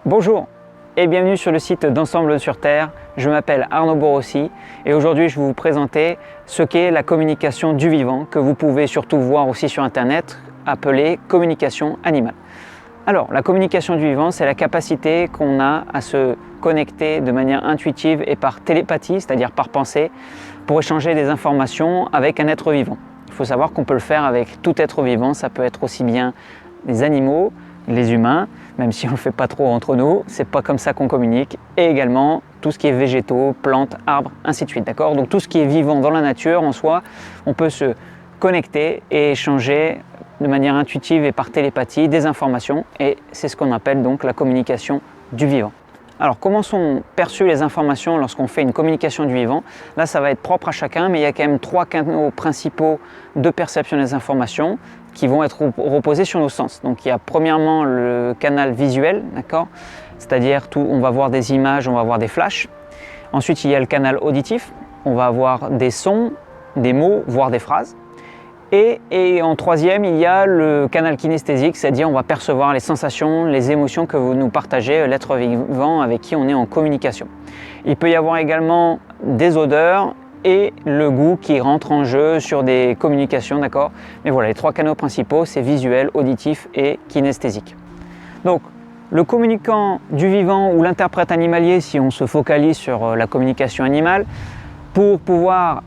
Bonjour et bienvenue sur le site d'Ensemble sur Terre. Je m'appelle Arnaud Borossi et aujourd'hui je vais vous présenter ce qu'est la communication du vivant, que vous pouvez surtout voir aussi sur internet, appelée communication animale. Alors la communication du vivant, c'est la capacité qu'on a à se connecter de manière intuitive et par télépathie, c'est-à-dire par pensée, pour échanger des informations avec un être vivant. Il faut savoir qu'on peut le faire avec tout être vivant, ça peut être aussi bien les animaux, les humains, même si on ne le fait pas trop entre nous, c'est pas comme ça qu'on communique, et également tout ce qui est végétaux, plantes, arbres, ainsi de suite, d'accord? Donc tout ce qui est vivant dans la nature en soi, on peut se connecter et échanger de manière intuitive et par télépathie des informations, et c'est ce qu'on appelle donc la communication du vivant. Alors comment sont perçues les informations lorsqu'on fait une communication du vivant? Là ça va être propre à chacun, mais il y a quand même 3 canaux principaux de perception des informations qui vont être reposés sur nos sens. Donc il y a premièrement le canal visuel, d'accord? C'est-à-dire on va voir des images, on va voir des flashs. Ensuite il y a le canal auditif, on va avoir des sons, des mots, voire des phrases. Et en troisième, il y a le canal kinesthésique, c'est-à-dire on va percevoir les sensations, les émotions que vous nous partagez, l'être vivant avec qui on est en communication. Il peut y avoir également des odeurs et le goût qui rentre en jeu sur des communications, d'accord? Mais voilà, les 3 canaux principaux, c'est visuel, auditif et kinesthésique. Donc, le communicant du vivant ou l'interprète animalier, si on se focalise sur la communication animale, pour pouvoir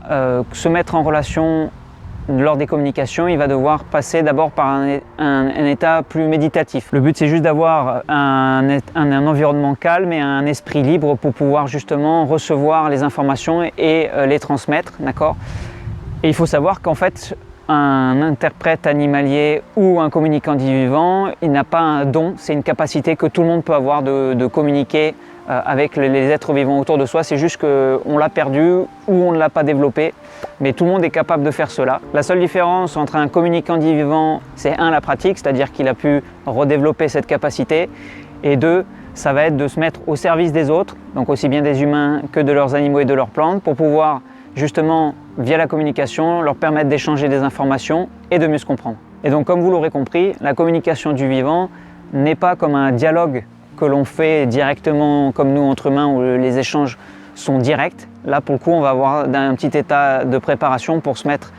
se mettre en relation lors des communications, il va devoir passer d'abord par un état plus méditatif. Le but, c'est juste d'avoir un environnement calme et un esprit libre pour pouvoir justement recevoir les informations et les transmettre, d'accord? Et il faut savoir qu'en fait, un interprète animalier ou un communicant du vivant, il n'a pas un don, c'est une capacité que tout le monde peut avoir de communiquer avec les êtres vivants autour de soi. C'est juste qu'on l'a perdu ou on ne l'a pas développé, mais tout le monde est capable de faire cela. La seule différence entre un communicant du vivant, c'est la pratique, c'est-à-dire qu'il a pu redévelopper cette capacité, et 2, ça va être de se mettre au service des autres, donc aussi bien des humains que de leurs animaux et de leurs plantes, pour pouvoir justement, via la communication, leur permettre d'échanger des informations et de mieux se comprendre. Et donc, comme vous l'aurez compris, la communication du vivant n'est pas comme un dialogue que l'on fait directement comme nous entre humains, où les échanges sont directs. Là, pour le coup, on va avoir un petit état de préparation pour se mettre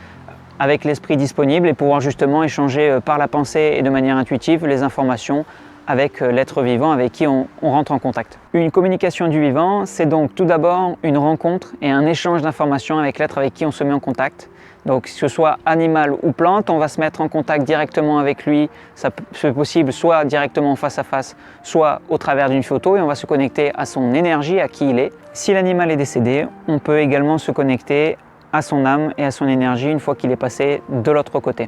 avec l'esprit disponible et pouvoir justement échanger par la pensée et de manière intuitive les informations avec l'être vivant avec qui on rentre en contact. Une communication du vivant, c'est donc tout d'abord une rencontre et un échange d'informations avec l'être avec qui on se met en contact. Donc que ce soit animal ou plante, on va se mettre en contact directement avec lui, c'est possible soit directement face à face, soit au travers d'une photo, et on va se connecter à son énergie, à qui il est. Si l'animal est décédé, on peut également se connecter à son âme et à son énergie une fois qu'il est passé de l'autre côté.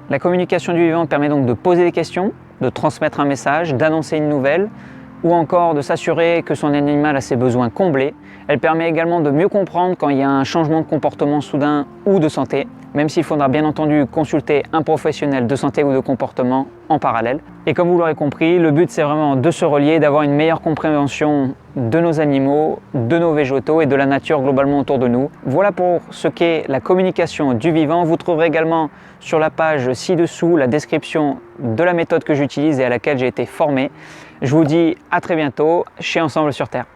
La communication du vivant permet donc de poser des questions, de transmettre un message, d'annoncer une nouvelle, ou encore de s'assurer que son animal a ses besoins comblés. Elle permet également de mieux comprendre quand il y a un changement de comportement soudain ou de santé, même s'il faudra bien entendu consulter un professionnel de santé ou de comportement en parallèle. Et comme vous l'aurez compris, le but c'est vraiment de se relier, d'avoir une meilleure compréhension de nos animaux, de nos végétaux et de la nature globalement autour de nous. Voilà pour ce qu'est la communication du vivant. Vous trouverez également sur la page ci-dessous la description de la méthode que j'utilise et à laquelle j'ai été formé. Je vous dis à très bientôt chez Ensemble sur Terre.